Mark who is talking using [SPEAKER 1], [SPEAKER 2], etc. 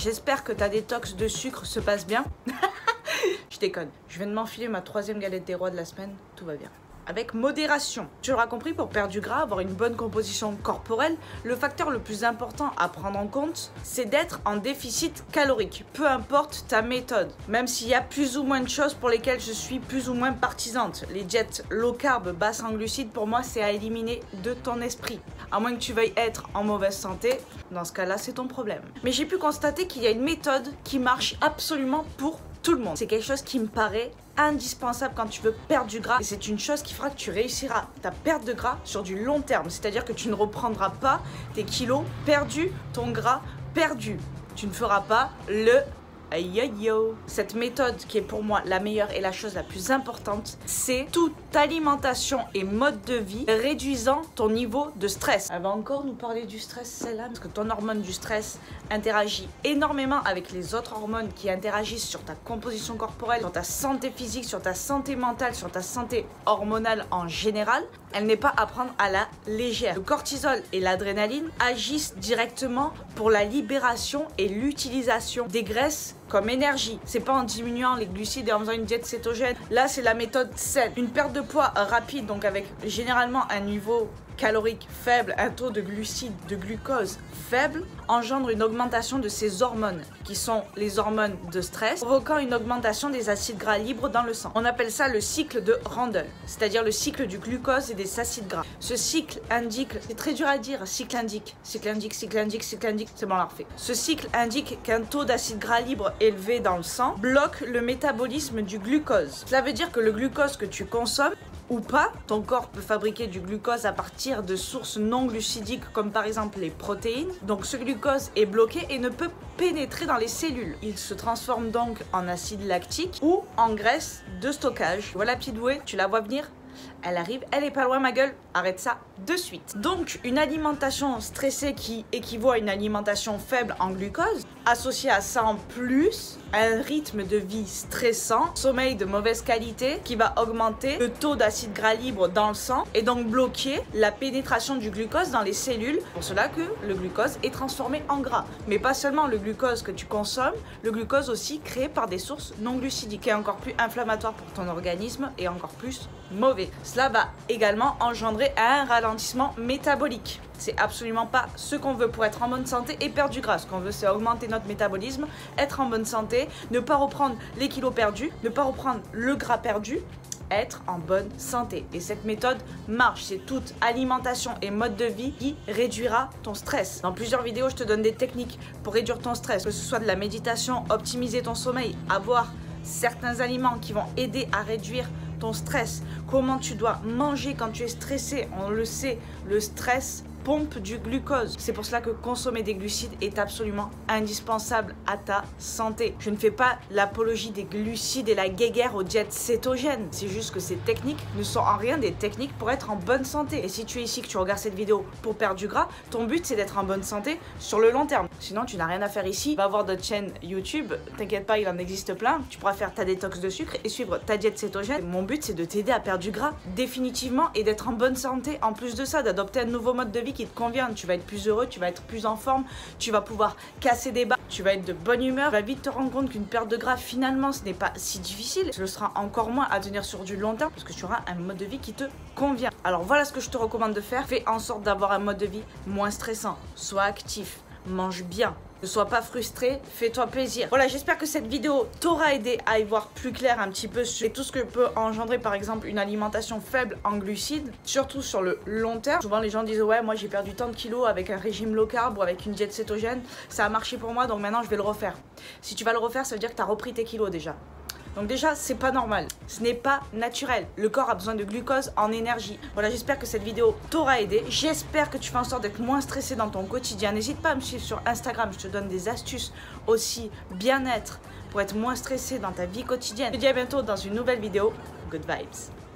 [SPEAKER 1] J'espère que ta détox de sucre se passe bien. Je déconne. Je viens de m'enfiler ma 3e galette des rois de la semaine. Tout va bien. Avec modération. Tu l'auras compris, pour perdre du gras, avoir une bonne composition corporelle, le facteur le plus important à prendre en compte, c'est d'être en déficit calorique. Peu importe ta méthode. Même s'il y a plus ou moins de choses pour lesquelles je suis plus ou moins partisante. Les diètes low carb, basses en glucides, pour moi, c'est à éliminer de ton esprit. À moins que tu veuilles être en mauvaise santé, dans ce cas-là, c'est ton problème. Mais j'ai pu constater qu'il y a une méthode qui marche absolument pour tout le monde. C'est quelque chose qui me paraît indispensable quand tu veux perdre du gras, et c'est une chose qui fera que tu réussiras ta perte de gras sur du long terme, c'est-à-dire que tu ne reprendras pas tes kilos perdus, ton gras perdu. Tu ne feras pas le yo-yo. Cette méthode qui est pour moi la meilleure et la chose la plus importante, c'est toute alimentation et mode de vie réduisant ton niveau de stress. Elle va encore nous parler du stress, celle-là, parce que ton hormone du stress interagit énormément avec les autres hormones qui interagissent sur ta composition corporelle, sur ta santé physique, sur ta santé mentale, sur ta santé hormonale en général. Elle n'est pas à prendre à la légère. Le cortisol et l'adrénaline agissent directement pour la libération et l'utilisation des graisses comme énergie. C'est pas en diminuant les glucides et en faisant une diète cétogène. Là, c'est la méthode saine. Une perte de poids rapide, donc avec généralement un niveau calorique faible, un taux de glucides, de glucose faible, engendre une augmentation de ces hormones, qui sont les hormones de stress, provoquant une augmentation des acides gras libres dans le sang. On appelle ça le cycle de Randle, c'est-à-dire le cycle du glucose et des acides gras. Ce cycle indique, c'est très dur à dire, cycle indique, c'est bon, on l'a refait. Ce cycle indique qu'un taux d'acide gras libre élevé dans le sang bloque le métabolisme du glucose. Cela veut dire que le glucose que tu consommes, ou pas, ton corps peut fabriquer du glucose à partir de sources non glucidiques comme par exemple les protéines. Donc ce glucose est bloqué et ne peut pénétrer dans les cellules. Il se transforme donc en acide lactique ou en graisse de stockage. Voilà petite douée, tu la vois venir ? Elle arrive, elle est pas loin ma gueule, arrête ça de suite. Donc une alimentation stressée qui équivaut à une alimentation faible en glucose, associée à ça en plus, un rythme de vie stressant, sommeil de mauvaise qualité qui va augmenter le taux d'acide gras libre dans le sang et donc bloquer la pénétration du glucose dans les cellules. Pour cela que le glucose est transformé en gras. Mais pas seulement le glucose que tu consommes, le glucose aussi créé par des sources non glucidiques qui est encore plus inflammatoire pour ton organisme et encore plus mauvais. Cela va également engendrer un ralentissement métabolique. C'est absolument pas ce qu'on veut pour être en bonne santé et perdre du gras. Ce qu'on veut, c'est augmenter notre métabolisme, être en bonne santé, ne pas reprendre les kilos perdus, ne pas reprendre le gras perdu, être en bonne santé. Et cette méthode marche. C'est toute alimentation et mode de vie qui réduira ton stress. Dans plusieurs vidéos, je te donne des techniques pour réduire ton stress, que ce soit de la méditation, optimiser ton sommeil, avoir certains aliments qui vont aider à réduire ton stress, comment tu dois manger quand tu es stressé. On le sait, le stress pompe du glucose. C'est pour cela que consommer des glucides est absolument indispensable à ta santé. Je ne fais pas l'apologie des glucides et la guéguerre aux diètes cétogènes. C'est juste que ces techniques ne sont en rien des techniques pour être en bonne santé. Et si tu es ici, que tu regardes cette vidéo pour perdre du gras, ton but c'est d'être en bonne santé sur le long terme. Sinon, tu n'as rien à faire ici. Va voir d'autres chaînes YouTube. T'inquiète pas, il en existe plein. Tu pourras faire ta détox de sucre et suivre ta diète cétogène. Mon but c'est de t'aider à perdre du gras définitivement et d'être en bonne santé. En plus de ça, d'adopter un nouveau mode de vie qui te convient. Tu vas être plus heureux, tu vas être plus en forme, tu vas pouvoir casser des barres, tu vas être de bonne humeur. Tu vas vite te rendre compte qu'une perte de gras, finalement, ce n'est pas si difficile. Ce le sera encore moins à tenir sur du long terme parce que tu auras un mode de vie qui te convient. Alors voilà ce que je te recommande de faire. Fais en sorte d'avoir un mode de vie moins stressant. Sois actif, mange bien. Ne sois pas frustré, fais-toi plaisir. Voilà, j'espère que cette vidéo t'aura aidé à y voir plus clair un petit peu sur tout ce que peut engendrer par exemple une alimentation faible en glucides, surtout sur le long terme. Souvent les gens disent ouais, moi j'ai perdu tant de kilos avec un régime low carb ou avec une diète cétogène, ça a marché pour moi donc maintenant je vais le refaire. Si tu vas le refaire, ça veut dire que tu as repris tes kilos déjà. Donc déjà, c'est pas normal, ce n'est pas naturel. Le corps a besoin de glucose en énergie. Voilà, j'espère que cette vidéo t'aura aidé. J'espère que tu fais en sorte d'être moins stressé dans ton quotidien. N'hésite pas à me suivre sur Instagram, je te donne des astuces aussi bien-être pour être moins stressé dans ta vie quotidienne. Je te dis à bientôt dans une nouvelle vidéo. Good vibes.